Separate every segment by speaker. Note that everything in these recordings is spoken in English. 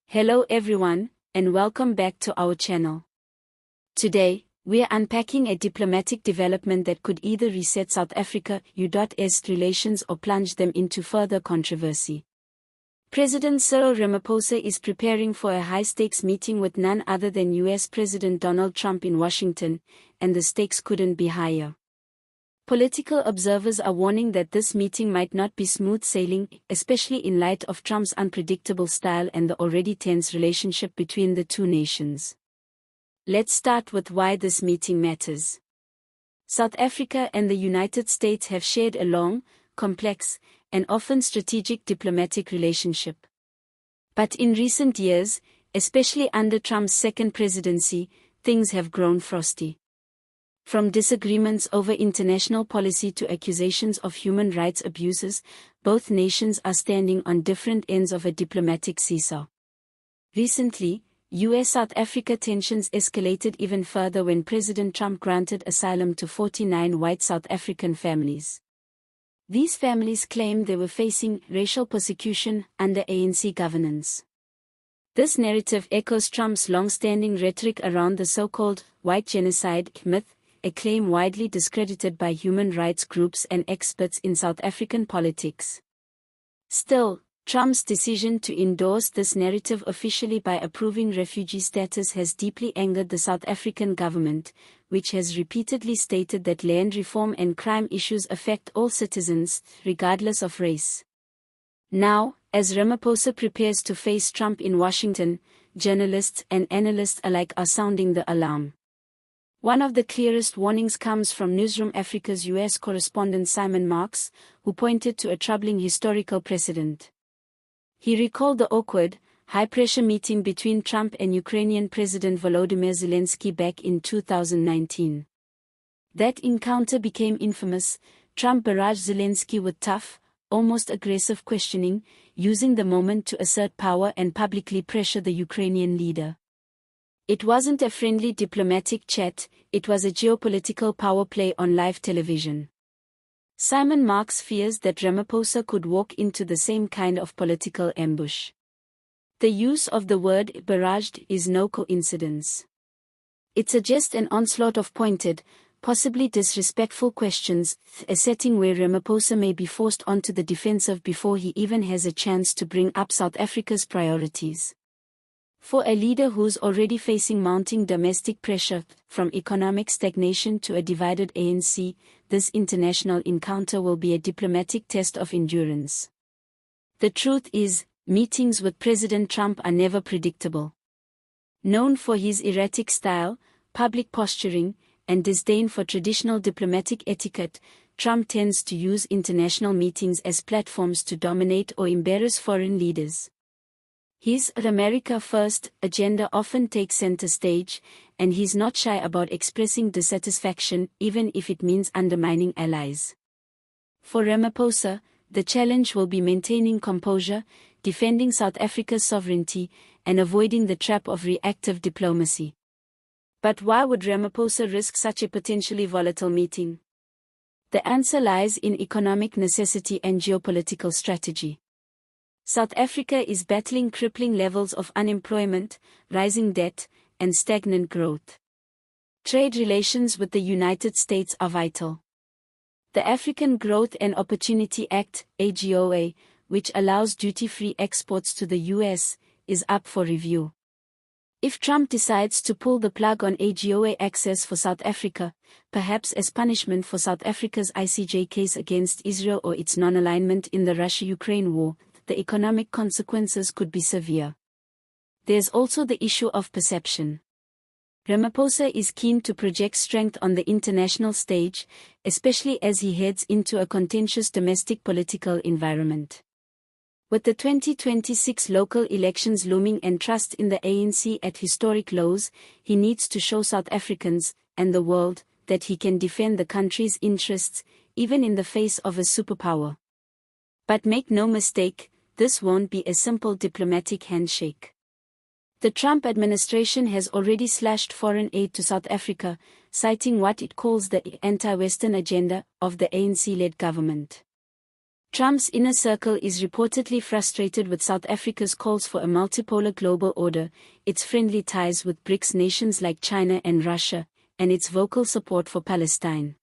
Speaker 1: Hello everyone, and welcome back to our channel. Today, we are unpacking a diplomatic development that could either reset South Africa-US relations or plunge them into further controversy. President Cyril Ramaphosa is preparing for a high-stakes meeting with none other than US President Donald Trump in Washington, and the stakes couldn't be higher. Political observers are warning that this meeting might not be smooth sailing, especially in light of Trump's unpredictable style and the already tense relationship between the two nations. Let's start with why this meeting matters. South Africa and the United States have shared a long, complex, and often strategic diplomatic relationship. But in recent years, especially under Trump's second presidency, things have grown frosty. From disagreements over international policy to accusations of human rights abuses, both nations are standing on different ends of a diplomatic seesaw. Recently, US-South Africa tensions escalated even further when President Trump granted asylum to 49 white South African families. These families claimed they were facing racial persecution under ANC governance. This narrative echoes Trump's long-standing rhetoric around the so-called white genocide myth, a claim widely discredited by human rights groups and experts in South African politics. Still, Trump's decision to endorse this narrative officially by approving refugee status has deeply angered the South African government, which has repeatedly stated that land reform and crime issues affect all citizens, regardless of race. Now, as Ramaphosa prepares to face Trump in Washington, journalists and analysts alike are sounding the alarm. One of the clearest warnings comes from Newzroom Africa's US correspondent Simon Marks, who pointed to a troubling historical precedent. He recalled the awkward, high-pressure meeting between Trump and Ukrainian President Volodymyr Zelensky back in 2019. That encounter became infamous. Trump barraged Zelensky with tough, almost aggressive questioning, using the moment to assert power and publicly pressure the Ukrainian leader. It wasn't a friendly diplomatic chat, it was a geopolitical power play on live television. Simon Marks fears that Ramaphosa could walk into the same kind of political ambush. The use of the word barraged is no coincidence. It suggests an onslaught of pointed, possibly disrespectful questions, a setting where Ramaphosa may be forced onto the defensive before he even has a chance to bring up South Africa's priorities. For a leader who's already facing mounting domestic pressure, from economic stagnation to a divided ANC, this international encounter will be a diplomatic test of endurance. The truth is, meetings with President Trump are never predictable. Known for his erratic style, public posturing, and disdain for traditional diplomatic etiquette, Trump tends to use international meetings as platforms to dominate or embarrass foreign leaders. His America First agenda often takes center stage, and he's not shy about expressing dissatisfaction even if it means undermining allies. For Ramaphosa, the challenge will be maintaining composure, defending South Africa's sovereignty, and avoiding the trap of reactive diplomacy. But why would Ramaphosa risk such a potentially volatile meeting? The answer lies in economic necessity and geopolitical strategy. South Africa is battling crippling levels of unemployment, rising debt, and stagnant growth. Trade relations with the United States are vital. The African Growth and Opportunity Act, AGOA, which allows duty-free exports to the US, is up for review. If Trump decides to pull the plug on AGOA access for South Africa, perhaps as punishment for South Africa's ICJ case against Israel or its non-alignment in the Russia-Ukraine war, the economic consequences could be severe. There's also the issue of perception. Ramaphosa is keen to project strength on the international stage, especially as he heads into a contentious domestic political environment. With the 2026 local elections looming and trust in the ANC at historic lows, he needs to show South Africans, and the world, that he can defend the country's interests, even in the face of a superpower. But make no mistake, this won't be a simple diplomatic handshake. The Trump administration has already slashed foreign aid to South Africa, citing what it calls the anti-Western agenda of the ANC-led government. Trump's inner circle is reportedly frustrated with South Africa's calls for a multipolar global order, its friendly ties with BRICS nations like China and Russia, and its vocal support for Palestine.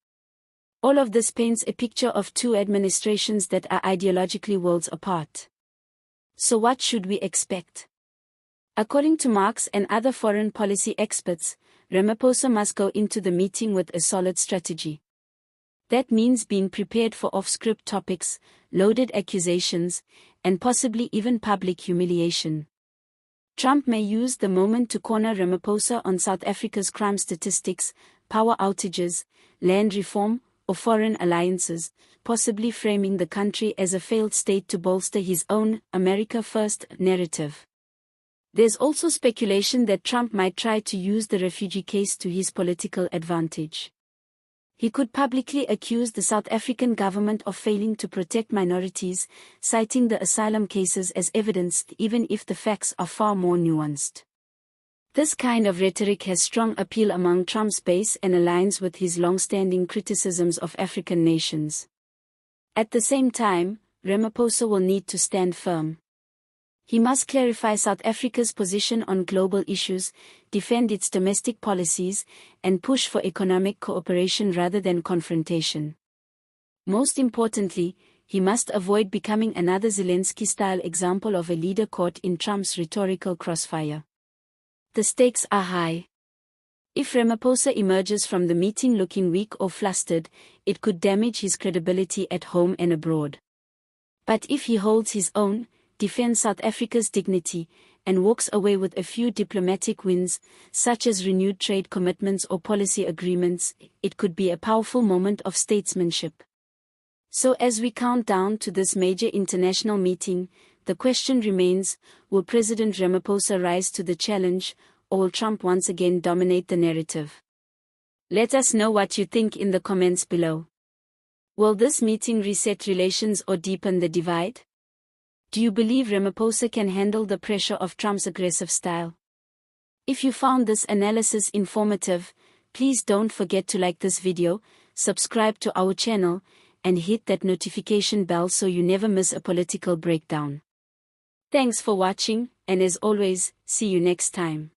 Speaker 1: All of this paints a picture of two administrations that are ideologically worlds apart. So what should we expect? According to Marx and other foreign policy experts, Ramaphosa must go into the meeting with a solid strategy. That means being prepared for off-script topics, loaded accusations, and possibly even public humiliation. Trump may use the moment to corner Ramaphosa on South Africa's crime statistics, power outages, land reform, or foreign alliances, possibly framing the country as a failed state to bolster his own America First narrative. There's also speculation that Trump might try to use the refugee case to his political advantage. He could publicly accuse the South African government of failing to protect minorities, citing the asylum cases as evidence even if the facts are far more nuanced. This kind of rhetoric has strong appeal among Trump's base and aligns with his long-standing criticisms of African nations. At the same time, Ramaphosa will need to stand firm. He must clarify South Africa's position on global issues, defend its domestic policies, and push for economic cooperation rather than confrontation. Most importantly, he must avoid becoming another Zelensky-style example of a leader caught in Trump's rhetorical crossfire. The stakes are high. If Ramaphosa emerges from the meeting looking weak or flustered, it could damage his credibility at home and abroad. But if he holds his own, defends South Africa's dignity, and walks away with a few diplomatic wins, such as renewed trade commitments or policy agreements, it could be a powerful moment of statesmanship. So as we count down to this major international meeting, the question remains, will President Ramaphosa rise to the challenge, or will Trump once again dominate the narrative? Let us know what you think in the comments below. Will this meeting reset relations or deepen the divide? Do you believe Ramaphosa can handle the pressure of Trump's aggressive style? If you found this analysis informative, please don't forget to like this video, subscribe to our channel, and hit that notification bell so you never miss a political breakdown. Thanks for watching, and as always, see you next time.